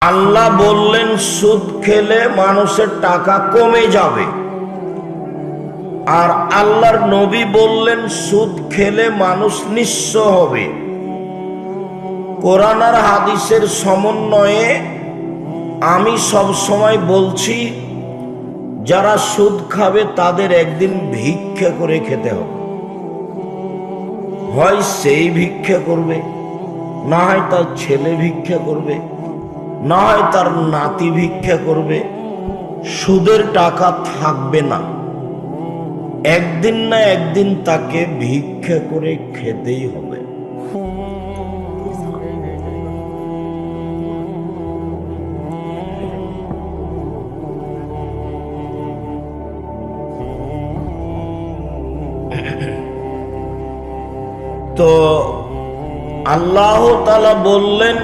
আল্লাহ বললেন সুদ খেলে মানুষের টাকা কমে যাবে, আর আল্লাহর নবী বললেন সুদ খেলে মানুষ নিঃস্ব হবে। কোরআন আর হাদিসের সমন্বয়ে আমি সব সময় বলছি, যারা সুদ খাবে তাদের একদিন ভিক্ষা করে খেতে হবে। হয় সেই ভিক্ষা করবে, না হয় তার ছেলে ভিক্ষা করবে, না হয় তার নাতি ভিক্ষা করবে। সুদের টাকা থাকবে না, একদিন না একদিন তাকে ভিক্ষা করে খেতেই হবে। তো আল্লাহ তাআলা বললেন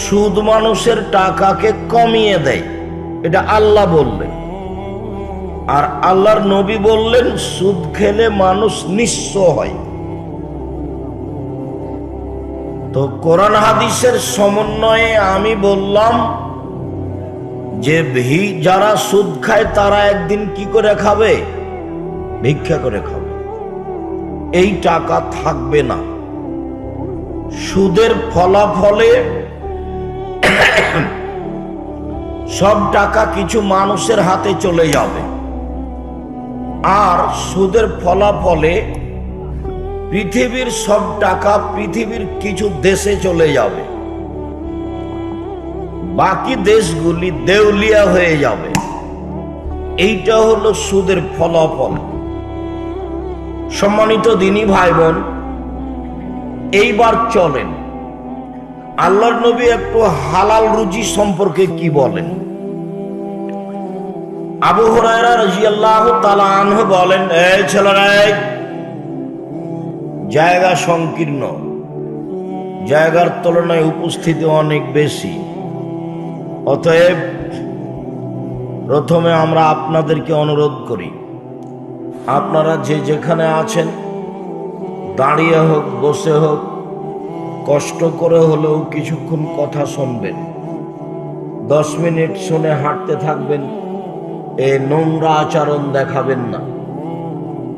সুদ মানুষের টাকাকে কমিয়ে দেয়, এটা আল্লাহ বললেন। আর আল্লাহর নবী বললেন সুদ খেলে মানুষ নিঃস্ব হয়। তো কোরআন হাদিসের সমন্বয়ে আমি বললাম যে যারা সুদ খায় তারা একদিন কি করে খাবে? ভিক্ষা করে খাবে। এই টাকা থাকবে না। সুদের ফলাফলে সব টাকা কিছু মানুষের হাতে চলে যাবে, আর সুদের ফলাফলে পৃথিবীর সব টাকা পৃথিবীর কিছু দেশে চলে যাবে, বাকি দেশগুলি দেউলিয়া হয়ে যাবে। এইটা হলো সুদের ফলাফল। সম্মানিত দিনী ভাই বোন, এইবার চলেন আল্লাহর নবী একটু হালাল রুজি সম্পর্কে কি বলেন। আবু হুরায়রা রাদিয়াল্লাহু তাআলা আনহু বলেন, এই ছেলেরা, জায়গা সংকীর্ণ, জায়গার তুলনায় উপস্থিতি অনেক বেশি। অতএব প্রথমে আমরা আপনাদেরকে অনুরোধ করি, আপনারা যে যেখানে আছেন, দাঁড়িয়ে হোক বসে হোক, কষ্ট করে হলেও কিছুক্ষণ কথা শুনবেন। 10 মিনিট শুনে হাঁটতে থাকবেন। এই নোংরা আচরণ দেখাবেন না,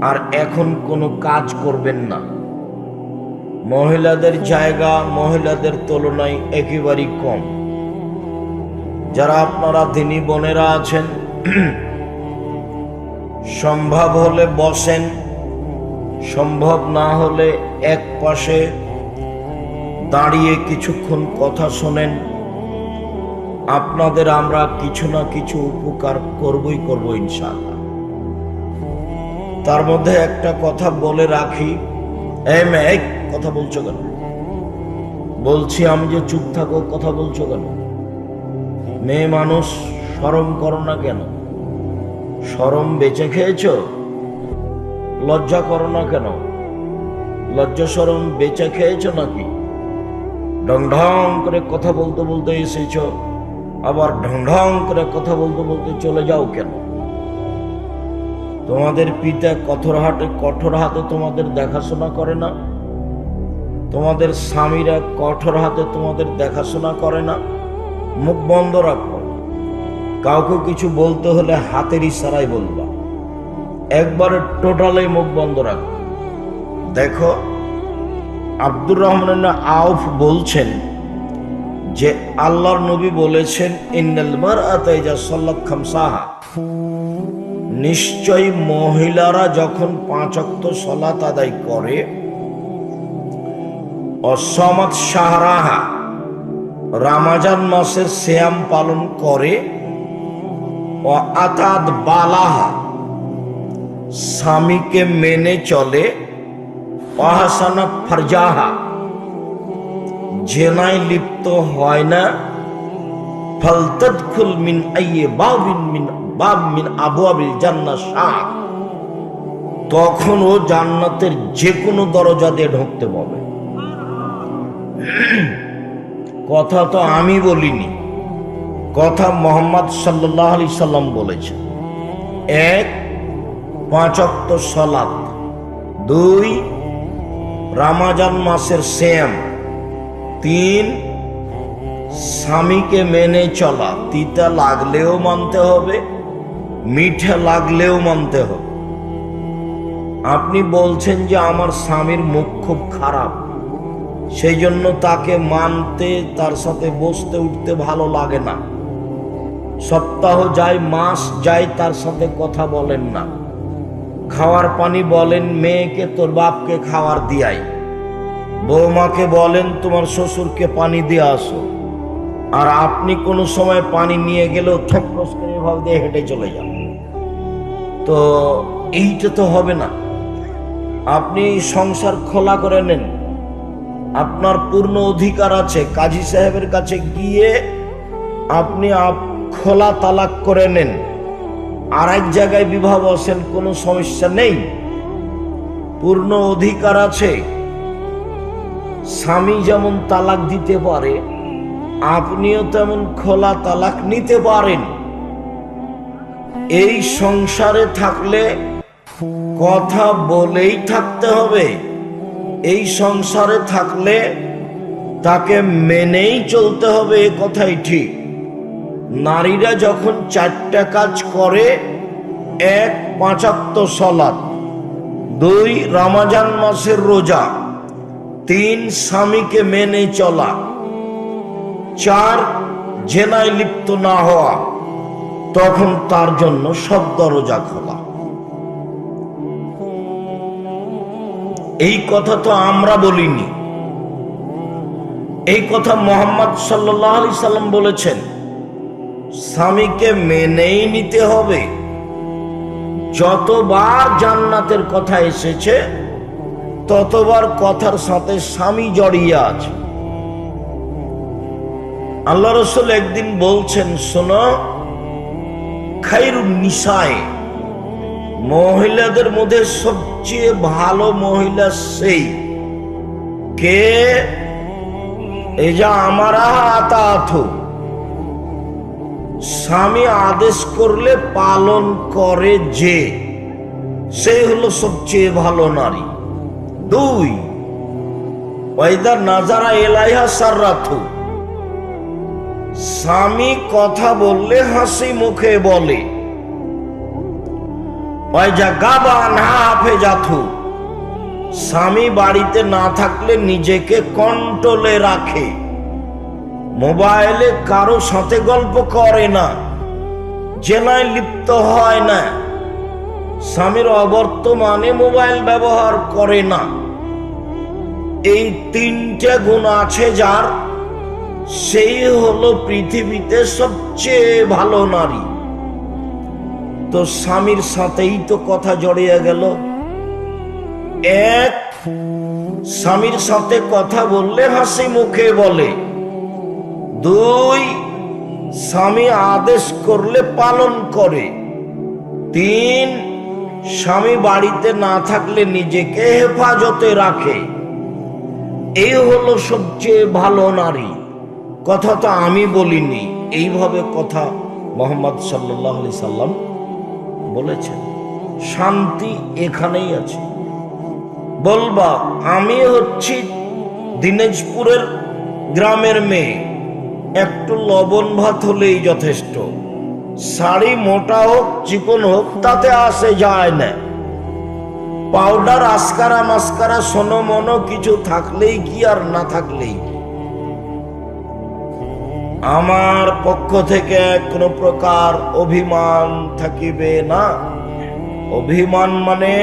আর এখন কোনো কাজ করবেন না। মহিলাদের জায়গা মহিলাদের তুলনায় একেবারেই কম। যারা আপনারা দিনী বোনেরা আছেন, সম্ভব হলে বসেন, সম্ভব না হলে এক পাশে দাঁড়িয়ে কিছুক্ষণ কথা শোনেন। আপনাদের আমরা কিছু না কিছু উপকার করবই করব ইনশাআল্লাহ। তার মধ্যে একটা কথা বলে রাখি। এই মেয়ে, কথা বলছো কেন? বলছি আমি যে চুপ থাকো, কথা বলছো কেন? মেয়ে মানুষ, শরম করো না কেন? শরম বেঁচে খেয়েছো? লজ্জা করো না কেন? লজ্জা শরম বেঁচে খেয়েছো নাকি? ঢং ঢং করে কথা বলতে বলতে এসেছো, আবার ঢং ঢং করে কথা বলতে বলতে চলে যাও কেন? তোমাদের পিতা কঠোর হাতে তোমাদের দেখাশোনা করে না? তোমাদের স্বামীরা কঠোর হাতে তোমাদের দেখাশোনা করে না? মুখ বন্ধ রাখো। কাউকে কিছু বলতে হলে হাতের ইশারায় বলবা, একবারে টোটালি মুখ বন্ধ রাখো। দেখো, আব্দুর রহমান আউফ বলছেন যে আল্লাহর নবী বলেছেন, ইন্নাল মারআতা ইযা সাল্লাত খামসাহা, নিশ্চয়ই মহিলারা যখন 5 ওয়াক্ত সালাত আদায় করে, অসামাত শাহরাহা, রমজান মাসের সিয়াম পালন করে, ও আতাদ বালাহা, স্বামীকে মেনে চলে, অহাসানাত ফারজাহা, জেনায় লিপ্ত হয় না, ফালতাদখুল মিন আইয়ি বাব মিন আবওয়াবিল জান্নাহ শাহ, তখন ও জান্নাতের যে কোনো দরজা দিয়ে ঢুকতে পারবে। কথা তো আমি বলিনি, কথা মুহাম্মদ সাল্লাল্লাহু আলাইহি সাল্লাম বলেছেন। 1, 5 ওয়াক্ত সালাত, 2, রমজান মাসের সিয়াম, 3, স্বামীকে মেনে চলা, তিতা লাগলেও মানতে হবে, মিঠা লাগলেও মানতে হবে। আপনি বলছেন যে আমার স্বামীর মুখ খুব খারাপ, সেই জন্য তাকে মানতে, তার সাথে বসতে উঠতে ভালো লাগে না। সপ্তাহ যায়, মাস যায়, তার সাথে কথা বলেন না। খাওয়ার পানি বলেন মেয়েকে তোর বাপকে খাওয়ার দিয়াই, বৌমাকে বলেন তোমার শ্বশুরকে পানি দিয়ে আসো। আর আপনি কোনো সময় পানি নিয়ে গেলেও থপস করে এভাবে দিয়ে হেঁটে চলে যান। তো এইটা তো হবে না। আপনি সংসার খোলা করে নেন, আপনার পূর্ণ অধিকার আছে। কাজী সাহেবের কাছে গিয়ে আপনি খোলা তালাক করে নেন, আর এক জায়গায় বিবাহ বসেন, কোনো সমস্যা নেই, পূর্ণ অধিকার আছে। স্বামী যেমন তালাক দিতে পারে, আপনিও তেমন খোলা তালাক নিতে পারেন। এই সংসারে থাকলে কথা বলেই থাকতে হবে, এই সংসারে থাকলে তাকে মেনেই চলতে হবে, এ কথাই ঠিক। নারীরা যখন 4টা কাজ করে, 1 5 ওয়াক্ত সালাত, 2 রমজান মাসের রোজা, 3 স্বামীকে মেনে চলা, 4 জেনায় লিপ্ত না হওয়া, তখন তার জন্য সব দরজা খোলা। এই কথা তো আমরা বলিনি, এই কথা মুহাম্মদ সাল্লাল্লাহু আলাইহি সাল্লাম বলেছেন। স্বামীকে মেনেই নিতে হবে। যতবার জান্নাতের কথা এসেছে, ততবার কথার সাথে স্বামী জড়িয়ে আছে। আল্লাহ রাসূল একদিন বলছেন, শোনো, খায়রুন নিসায়ে, মহিলাদের মধ্যে সবচেয়ে ভালো মহিলা সেই কে, এই যে আমারা আতাআত, স্বামী আদেশ করলে পালন করে যে, সে হলো সবচেয়ে ভালো নারী। 2, ওয়াইদা নাজারা ইলাইহা সাররাতু, স্বামী কথা বললে হাসি মুখে বলে। ওয়াইজা গাবা আনহা হাফেজাতু, স্বামী বাড়িতে না থাকলে নিজেকে কন্ট্রোলে রাখে, মোবাইলে কারো সাথে গল্প করে না, জেনায় লিপ্ত হয় না, স্বামীর অবর্তমানে মোবাইল ব্যবহার করে না। এই 3টে গুণ আছে যার, সেই হলো পৃথিবীতে সবচেয়ে ভালো নারী। তো স্বামীর সাথেই তো কথা জড়িয়ে গেল। 1, স্বামীর সাথে কথা বললে হাসি মুখে বলে। 2, স্বামী আদেশ করলে পালন করে। 3, স্বামী বাড়িতে না থাকলে নিজেকে হেফাজতে রাখে। এই হলো সবচেয়ে ভালো নারী। কথা তো আমি বলিনি, এইভাবে কথা মুহাম্মদ সাল্লাল্লাহু আলাইহি সাল্লাম বলেছেন। শান্তি এখানেই আছে। বলবা আমি হচ্ছি দিনাজপুরের গ্রামের মেয়ে, একটু লবণ ভাত হলেই যথেষ্ট, শাড়ি মোটা হোক চিকন হোক তাতে আসে যায় না, পাউডার আসকারা মাস্কারা সোনো মনো কিছু থাকলেই কি আর না থাকলেই কি। আমার পক্ষ থেকে কোনো প্রকার অভিমান থাকিবে না। অভিমান মানে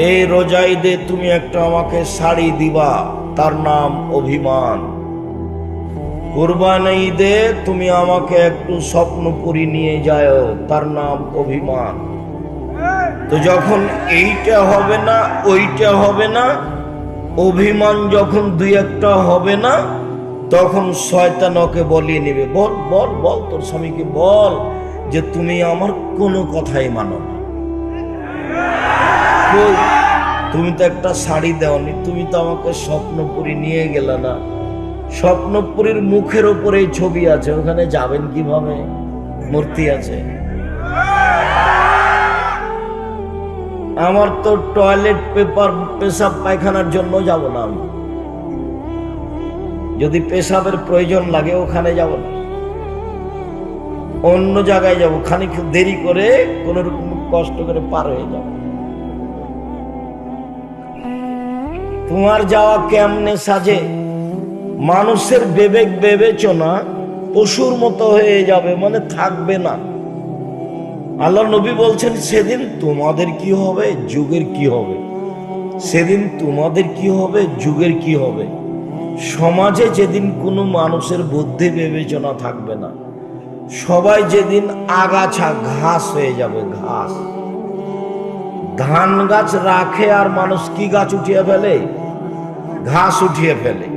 এই রোজা ঈদে তুমি একটা আমাকে শাড়ি দিবা, তার নাম অভিমান। কুরবানি ঈদে তুমি আমাকে একটু স্বপ্নপুরী নিয়ে যাও, তার নাম অভিমান। তো যখন এইটা হবে না, ওইটা হবে না, অভিমান যখন 2-1টা হবে না, তখন শয়তান ওকে বলিয়ে নেবে, বল বল বল, তোর স্বামীকে বল যে তুমি আমার কোনো কথাই মানো না। তুমি তো একটা শাড়ি দেওনি, তুমি তো আমাকে স্বপ্নপুরী নিয়ে গেলে না। স্বপ্নপুরীর মুখের উপরে ছবি আছে, ওখানে যাবেন কিভাবে? মূর্তি আছে। আমার তো টয়লেট পেপার পেশাব পায়খানার জন্য যাব না আমি। যদি পেশাবের প্রয়োজন লাগে ওখানে যাব না, অন্য জায়গায় যাব, খানিক দেরি করে কোন রকম কষ্ট করে পার হয়ে যাব। তোমার যাওয়া কেমনে সাজে? মানুষের বিবেক বিবেচনা পশুর মতো হয়ে যাবে, মানে থাকবে না। আল্লাহ নবী বলছেন সেদিন তোমাদের কি হবে, যুগের কি হবে। সেদিন তোমাদের কি হবে, যুগের কি হবে। সমাজে যেদিন কোনো মানুষের বুদ্ধি বিবেচনা থাকবে না, সবাই যেদিন আগাছা ঘাস হয়ে যাবে, ঘাস। ধান গাছ রাখে আর মানুষ কি গাছ উঠিয়ে ফেলে? ঘাস উঠিয়ে ফেলে।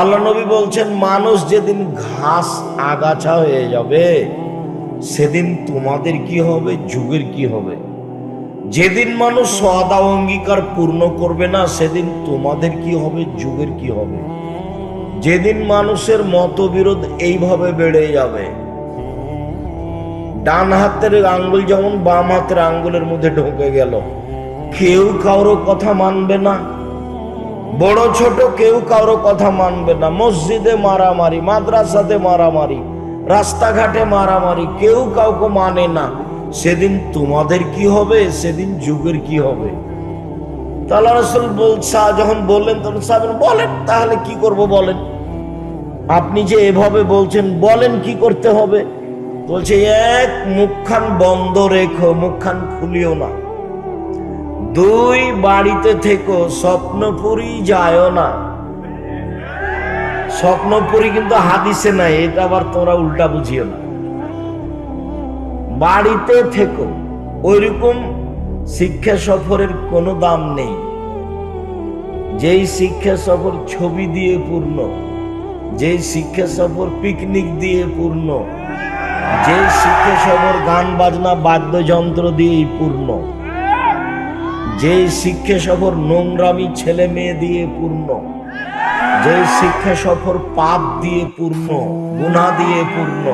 আল্লাহ নবী বলছেন মানুষ যেদিন ঘাস আগাছা হয়ে যাবে, সেদিন তোমাদের কি হবে, যুগের কি হবে। যেদিন মানুষ ওয়াদা অঙ্গীকার পূর্ণ করবে না, সেদিন তোমাদের কি হবে, যুগের কি হবে। যেদিন মানুষের মতবিরোধ এইভাবে বেড়ে যাবে, ডান হাতের আঙ্গুল যেমন বাম হাতের আঙ্গুলের মধ্যে ঢুকে গেল, কেউ কারো কথা মানবে না, বড় ছোট কেউ কারো কথা মানবে না। মসজিদে মারামারি, মাদ্রাসাতে মারামারি, রাস্তাঘাটে মারামারি, কেউ কাউকে মানে না। সেদিন তোমাদের কি হবে, সেদিন যুগের কি হবে। আল্লাহ রাসূল যখন বললেন তখন সাহাবীরা বলেন তাহলে কি করব বলেন, আপনি যে এভাবে বলছেন বলেন কি করতে হবে। বলছে এক, মুখখান বন্ধ রেখো, মুখখান খুলিও না। দুই, বাড়িতে থেকো, স্বপ্নপুরী যায়ও না। স্বপ্নপুরী কিন্তু হাদিসে নাই, এটা আবার তোমরা উল্টা বুঝিও না। বাড়িতে থেকো। ওইরকম শিক্ষা সফরের কোনো দাম নেই। যেই শিক্ষা সফর ছবি দিয়ে পূর্ণ, যেই শিক্ষা সফর পিকনিক দিয়ে পূর্ণ, যেই শিক্ষা সফর গান বাজনা বাদ্যযন্ত্র দিয়েই পূর্ণ, যেই শিক্ষা সফর নোংরামি ছেলে মেয়ে দিয়ে পূর্ণ, যেই শিক্ষা সফর পাপ দিয়ে পূর্ণ, গুনাহ দিয়ে পূর্ণ,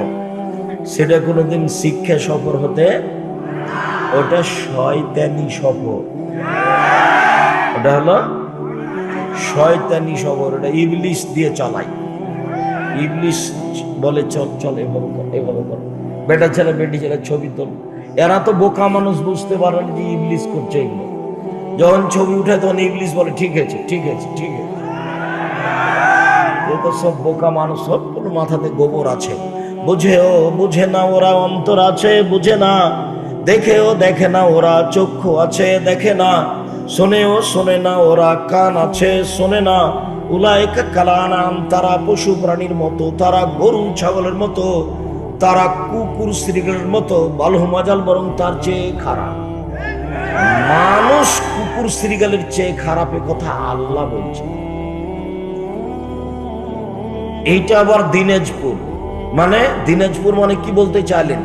সেটা কোনোদিন শিক্ষা সফর হতে, ওটা শয়তানি সফর। ওটা হলো শয়তানি সফর, ওটা ইবলিশ দিয়ে চালাই। ইবলিশ বলে চল চল এভাবে কর, এভাবে কর, বেটা ছেলে বেটি ছেলে ছবি তোল। এরা তো বোকা মানুষ, বুঝতে পারে যে ইবলিশ করছে এগুলো। যখন ছবি উঠে তখন ইবলিশ বলে ঠিক আছে ঠিক আছে ঠিক আছে। তো সব বোকা মানুষ, সব মাথাতে গোবর আছে। বুঝেও বুঝে না ওরা, অন্তর আছে বুঝে না, দেখেও দেখে না ওরা, চক্ষু আছে দেখে না, শোনেও শোনে না ওরা, কান আছে শোনে না। উলাইকা কালানাম, তারা পশু প্রাণীর মতো, তারা গরু ছাগলের মতো, তারা কুকুর শ্রীগলের মতো। বালহুম আযাল, বরং তার চেয়ে খারাপ। মানুষ কুকুর শ্রীগালের চেয়ে খারাপের কথা আল্লাহ বলছে। এইটা আবার দিনাজপুর মানে, দিনাজপুর মানে কি বলতে চাইলেন?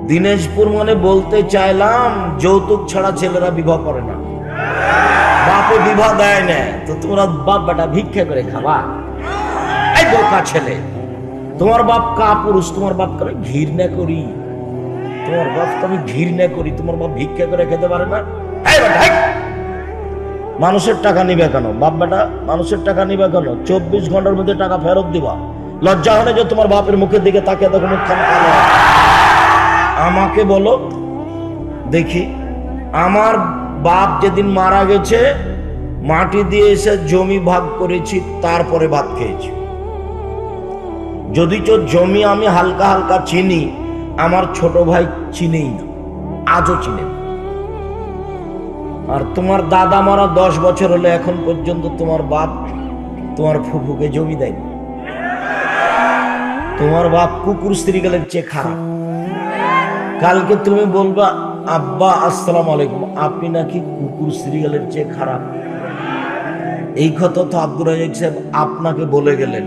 দিনাজপুর মানে বলতে চাইলাম যৌতুক ছাড়া ছেলেরা বিবাহ করে না, বাপে বিবাহ দেয় না, তো তোমরা বাপ বেটা ভিক্ষা করে খাবা। এই বোকা ছেলে, তোমার বাপ কাপুরুষ, তোমার বাপকে আমি ঘৃণা করি, তোমার বাপকে আমি ঘৃণা করি, তোমার বাপ ভিক্ষা করে খেতে পারে না। মানুষের টাকা নিবে কেন বাপ বেটা? মানুষের টাকা নিবে কেন? 24 ঘন্টার মধ্যে টাকা ফেরত দিবা। লজ্জা হয় না যে তোমার বাপের মুখের দিকে তাকিয়ে দেখো মুখখান কালো? আমাকে বলো দেখি, আমার বাপ যেদিন মারা গেছে মাটি দিয়ে এসে জমি ভাগ করেছি, তারপরে ভাত খেয়েছি। যদি জমি আমি হালকা হালকা চিনি, আমার ছোট ভাই চিনেই না, আজও চিনে। আর তোমার দাদা মারা 10 বছর হলে এখন পর্যন্ত তোমার বাপ তোমার ফুফুকে জমি দেয়নি। তোমার বাপ কুকুর শ্রীগালের চেয়ে খারাপ। কালকে তুমি বলবা আব্বা আসসালামু আলাইকুম, আপনি নাকি কুকুর শ্রীগালের চেয়ে খারাপ। এই কথা তো আব্দুর রাজ্জাক সাহেব আপনাকে বলে গেলেন।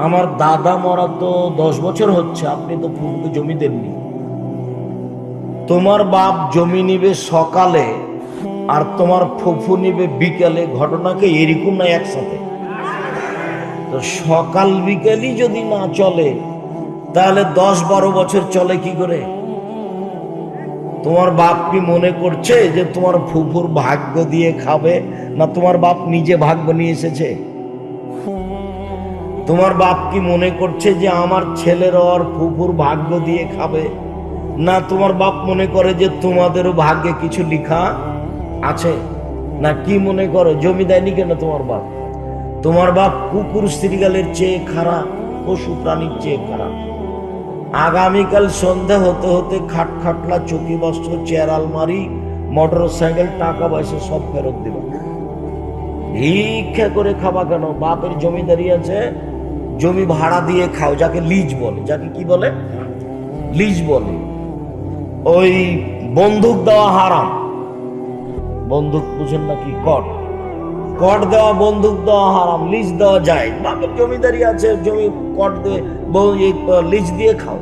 আমার দাদা মরা তো 10 বছর হচ্ছে, আপনি তো ফুফুকে জমি দেননি। তোমার বাপ জমি নিবে সকালে আর তোমার ফুফু নিবে বিকালে, ঘটনাকে এরকম না একসাথে। তো সকাল বিকালই যদি না চলে তাহলে 10-12 বছর চলে কি করে? তোমার বাপ কি মনে করছে যে তোমার ফুফুর ভাগ্য দিয়ে খাবে, না তোমার বাপ নিজে ভাগ্য নিয়ে এসেছে? তোমার বাপ কি মনে করছে যে আমার ছেলের ওর ফুফুর ভাগ্য দিয়ে খাবে? না তোমার বাপ মনে করে যে তোমাদেরও ভাগ্যে কিছু লেখা আছে? না কি মনে করো? জমি দেয়নি কেন তোমার বাপ? তোমার বাপ কুকুর শ্রীগালের চেয়ে খারাপ, পশু প্রাণীর চেয়ে খারাপ। আগামীকাল সন্ধ্যা হতে হতে খাট খাটলা, চকি বস্ত্র, চেয়ার আলমারি, মোটর সাইকেল, টাকা পয়সা সব ফেরত দিবা। ভিক্ষা করে খাবা কেন? বাপের জমিদারি আছে, জমি ভাড়া দিয়ে খাও, যাকে লিজ বলে। যাকে কি বলে? লিজ বলে। ওই বন্দুক দেওয়া হারাম। বন্দুক বুঝেন নাকি? কট দেওয়া, বন্দুক দেওয়া হারাম। লিজ দেওয়া যায়। বাপের জমিদারি আছে, জমি কট দিয়ে লিজ দিয়ে খাও,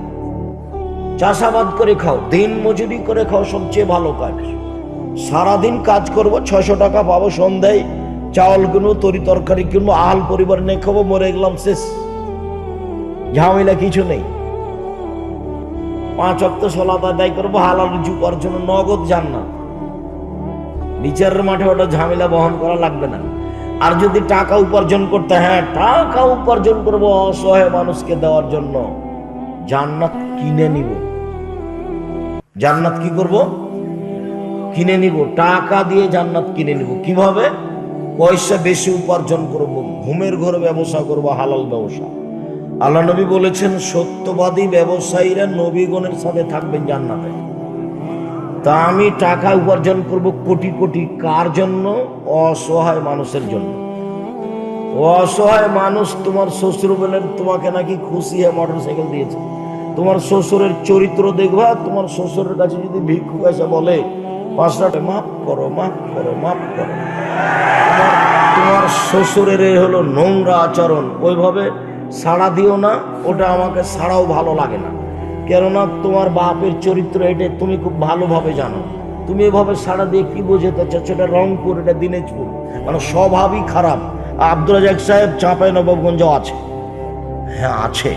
চাষাবাদ করে খাও, দিন মজুরি করে খাও, সবচেয়ে ভালো কাজ। সারাদিন কাজ করবো, 600 টাকা পাবো, সন্ধ্যায় চাউল কিনবো, তরি তরকারি কিনবো, আহাল পরিবার নিয়ে খাবো, মরে গেলাম, শেষ। ঝামেলা কিছু নেই। 5 ওয়াক্ত সালাত আদায় করবো, হালাল রুজি করার জন্য নগদ জান্নাত। বিচারের মাঠে ওটা ঝামেলা বহন করা লাগবে না। আর যদি টাকা উপার্জন করতে, হ্যাঁ টাকা উপার্জন করবো অসহায় মানুষকে দেওয়ার জন্য, জান্নাত কিনে নিব। জান্নাত কি করব? কিনে নিব। টাকা দিয়ে জান্নাত কিনে নিব। কিভাবে? পয়সা বেশি উপার্জন করব, ঘুমের ঘরে ব্যবসা করব, হালাল ব্যবসা। আল্লাহ নবী বলেছেন, সত্যবাদী ব্যবসায়ীরা নবীগণের সাথে থাকবেন জান্নাতে। তা আমি টাকা উপার্জন করব কোটি কোটি, কার জন্য? অসহায় মানুষের জন্য। অসহায় মানুষ, তোমার শ্বশুর বলেন তোমাকে নাকি খুশি হয়ে মোটরসাইকেল দিয়েছে, তোমার শ্বশুরের চরিত্র দেখবা। তোমার শ্বশুরের কাছে যদি ভিক্ষুক এসে বলে 5 টাকা, মাফ করো, মাফ করো, মাফ করো, তোমার শ্বশুরের হলো নোংরা আচরণ, ওইভাবে সাড়া দিও না। ওটা আমাকে ছাড়াও ভালো লাগে না, কেননা তোমার বাপের চরিত্র এটা তুমি খুব ভালোভাবে জানো। তুমি এভাবে সাড়া দিয়ে কি বোঝাতে চাচ্ছ? এটা রংপুর, এটা দিনাজপুর, মানে স্বভাবই খারাপ। আব্দুল রাজাক সাহেব চাঁপাইনবাবগঞ্জে আছে, হ্যাঁ আছে,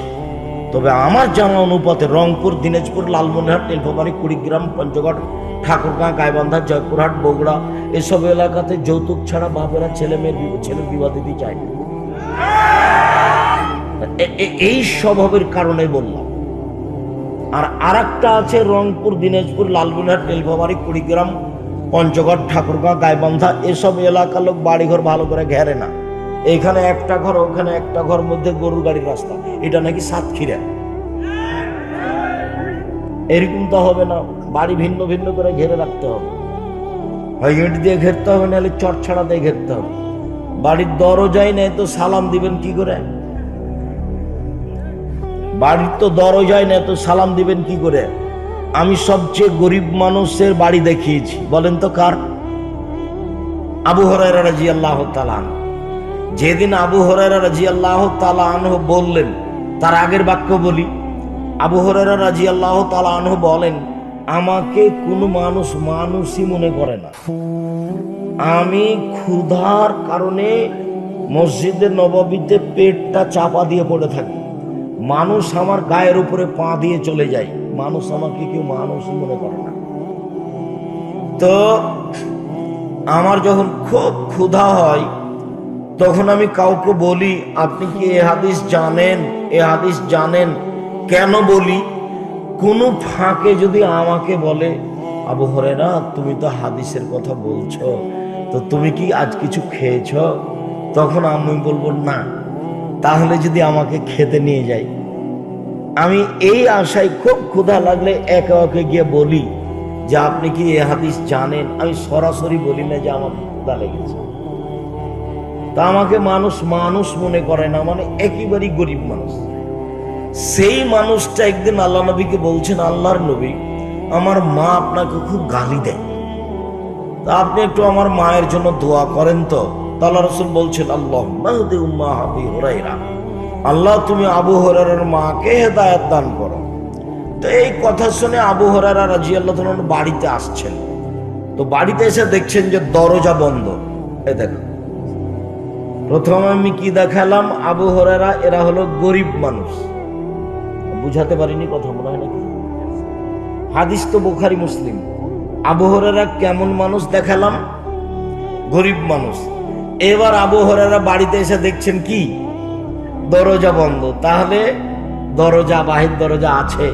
তবে আমার জানা অনুপাতে রংপুর, দিনাজপুর, লালমনিরহাট, নীলফামারী, কুড়িগ্রাম, পঞ্চগড়, ঠাকুরগাঁ, গাইবান্ধা, জয়পুরহাট, বগুড়া এসব এলাকাতে যৌতুক ছাড়া বাপেরা ছেলের বিবাহ দিতে চায় না। এই স্বভাবের কারণে বললাম। আর আরেকটা আছে রংপুর, দিনাজপুর, লালমনিরহাট, নীলফামারী, কুড়িগ্রাম, পঞ্চগড়, ঠাকুরগাঁ, গাইবান্ধা এসব এলাকার লোক বাড়িঘর ভালো করে ঘেরে না। এখানে একটা ঘর, ওখানে একটা ঘর, মধ্যে গরুর গাড়ির রাস্তা, এটা নাকি সাতক্ষীরা। এরকম তো হবে না, বাড়ি ভিন্ন ভিন্ন করে ঘেরে রাখতে হবে। হয় ইট দিয়ে ঘেরতে হবে, নাহলে চট ছাড়া দিয়ে ঘেরতে হবে। বাড়ির দরজাই নেই তো সালাম দিবেন কি করে? বাড়ির তো দরজাই নেই তো সালাম দিবেন কি করে? আমি সবচেয়ে গরিব মানুষের বাড়ি দেখিয়েছি, বলেন তো কার? আবু হুরায়রা রাদিয়াল্লাহু তাআলা আনহু। যেদিন আবু হুরায়রা রাদিয়াল্লাহু তাআলা আনহু বললেন, তার আগের বাক্য বলি। আবু হুরায়রা রাদিয়াল্লাহু তাআলা আনহু বলেন, আমাকে কোনো মানুষ মানুষই মনে করে না। আমি ক্ষুধার কারণে মসজিদে নববীতে পেটটা চাপা দিয়ে পড়ে থাকি, মানুষ আমার গায়ের উপরে পা দিয়ে চলে যায়, মানুষ আমাকে কেউ মানুষই মনে করে না। তো আমার যখন খুব ক্ষুধা হয়, তখন আমি কাউকে বলি, আপনি কি এ হাদিস জানেন? এ হাদিস জানেন? কেন বলি? কোন ফাঁকে যদি আমাকে বলে, আবু হুরায়রা তুমি তো হাদিসের কথা বলছো, তো তুমি কি আজ কিছু খেয়েছ? তখন আমি বলবো না। তাহলে যদি আমাকে খেতে নিয়ে যায়, আমি এই আশায় খুব ক্ষুধা লাগলে একে একে গিয়ে বলি যে আপনি কি এ হাদিস জানেন। আমি সরাসরি বলি না যে আমার ক্ষুধা লেগেছে। তা আমাকে মানুষ মানুষ মনে করে না, মানে একেবারেই গরিব মানুষ। সেই মানুষটা একদিন আল্লাহ নবীকে বলছেন, আল্লাহর নবী, আমার মা আপনাকে খুব গালি দেয়, তা আপনি একটু আমার মায়ের জন্য দোয়া করেন তো। আল্লাহ রাসূল বলছেন, আল্লাহুম্মা হদি উম্মা আবি হুরায়রা, আল্লাহ তুমি আবু হুরায়রার মাকে হেদায়েত দান করো। তো এই কথা শুনে আবু হুরায়রা রাদিয়াল্লাহু তাআলা বাড়িতে আসছেন। তো বাড়িতে এসে দেখছেন যে দরজা বন্ধ। এই দেখো, প্রথমে আমি কি দেখালাম? আবু হুরায়রা এরা হলো গরিব মানুষ। বুঝাতে পারিনি কথা, মনে হয় নাকি? হাদিস তো বুখারী মুসলিম। আবু হুরায়রা কেমন মানুষ দেখালাম? গরিব মানুষ। এবার আবু হুরায়রা বাড়িতে এসে দেখছেন কি দরজা বন্ধ, তাহলে দরজা বাহির দরজা আছে।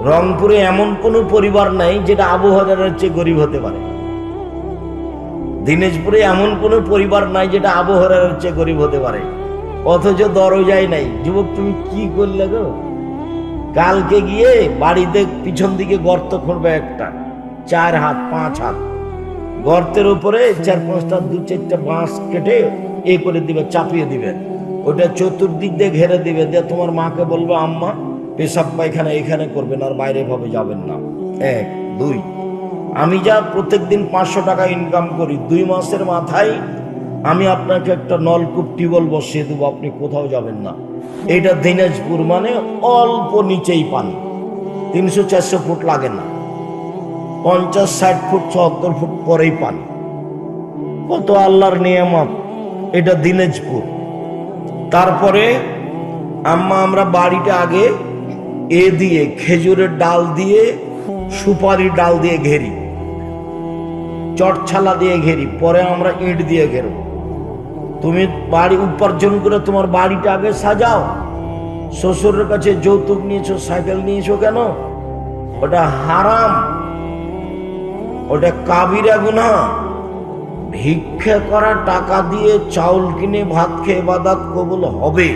রংপুরে এমন কোন পরিবার নাই যেটা আবু হরাইরার চেয়ে গরিব হতে পারে। দিনাজপুরে এমন কোন পরিবার নাই যেটা আবু হরাইরার চেয়ে গরিব হতে পারে, অথচ দরজাই নাই। যুবক, তুমি কি করলে গো? কালকে গিয়ে বাড়িতে পিছন দিকে গর্ত খুঁড়বে, একটা 4 হাত 5 হাত, গর্তের উপরে 4-5টা 2-4টা বাঁশ কেটে এ করে দিবে, চাপিয়ে দিবে, ওটা চতুর্দিক দিয়ে ঘেরে দিবে, দিয়ে তোমার মাকে বলবে আম্মা পেশাব পায়খানা এখানে করবেন, আর বাইরে ভাবে যাবেন না। 1 2 আমি যা প্রত্যেকদিন 500 টাকা ইনকাম করি, 2 মাসের মাথায় আমি আপনাকে একটা নলকূপ টিউবওয়েল বসিয়ে দেবো, আপনি কোথাও যাবেন না। এটা দিনাজপুর, মানে অল্প নিচেই পানি, 300-400 ফুট লাগে না, 50-60 ফুট 70 ফুট পরেই পানি। কত আল্লাহর নিয়ামত। এটা দিনাজপুর। তারপরে আম্মা আমরা বাড়িটা আগে এ দিয়ে খেজুরের ডাল দিয়ে, সুপারি ডাল দিয়ে ঘেরি, চটছালা দিয়ে ঘেরি, পরে আমরা ইট দিয়ে ঘেরব। তুমি বাড়ি উপার্জন করে তোমার বাড়িটা আগে সাজাও। শ্বশুরের কাছে যৌতুক নিয়েছো, সাইকেল নিয়েছো কেন? ওটা হারাম, ওটা কাবিরা গুনাহ। ভিক্ষা করা টাকা দিয়ে চাউল কিনে ভাত খেয়ে ইবাদত কবুল হবে।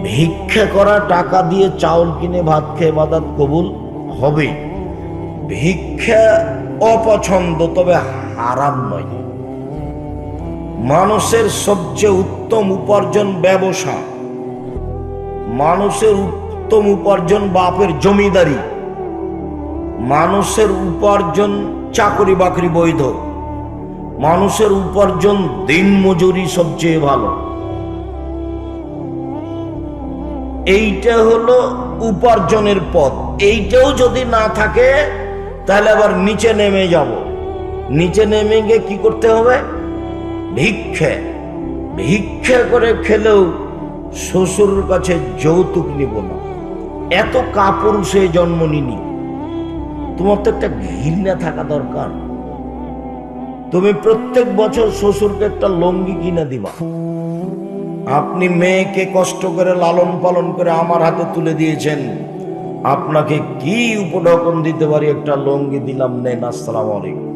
ভিক্ষা করা টাকা দিয়ে চাউল কিনে ভাত খেয়ে ইবাদত কবুল হবে। ভিক্ষা অপছন্দ, তবে হারাম নয়। মানুষের সবচেয়ে উত্তম উপার্জন ব্যবসা, মানুষের উত্তম উপার্জন বাপের জমিদারি, মানুষের উপার্জন চাকরি বাকরি বৈধ, মানুষের উপার্জন দিন মজুরি সবচেয়ে ভালো। এইটা হলো উপার্জনের পথ। এইটাও যদি না থাকে তাহলে আবার নিচে নেমে যাব। নিচে নেমে গিয়ে কি করতে হবে? ভিক্ষা। ভিক্ষা করে খেলেও শ্বশুরের কাছে যৌতুক নিব না, এত কাপুরুষে জন্ম নিনি। তোমার তো একটা ঘৃণা থাকা দরকার। তুমি প্রত্যেক বছর শ্বশুরকে একটা লুঙ্গি কিনে দিবা। আপনি মেয়েকে কষ্ট করে লালন পালন করে আমার হাতে তুলে দিয়েছেন, আপনাকে কি উপঢৌকন দিতে পারি? একটা লুঙ্গি দিলাম, নেন, আসসালামু আলাইকুম।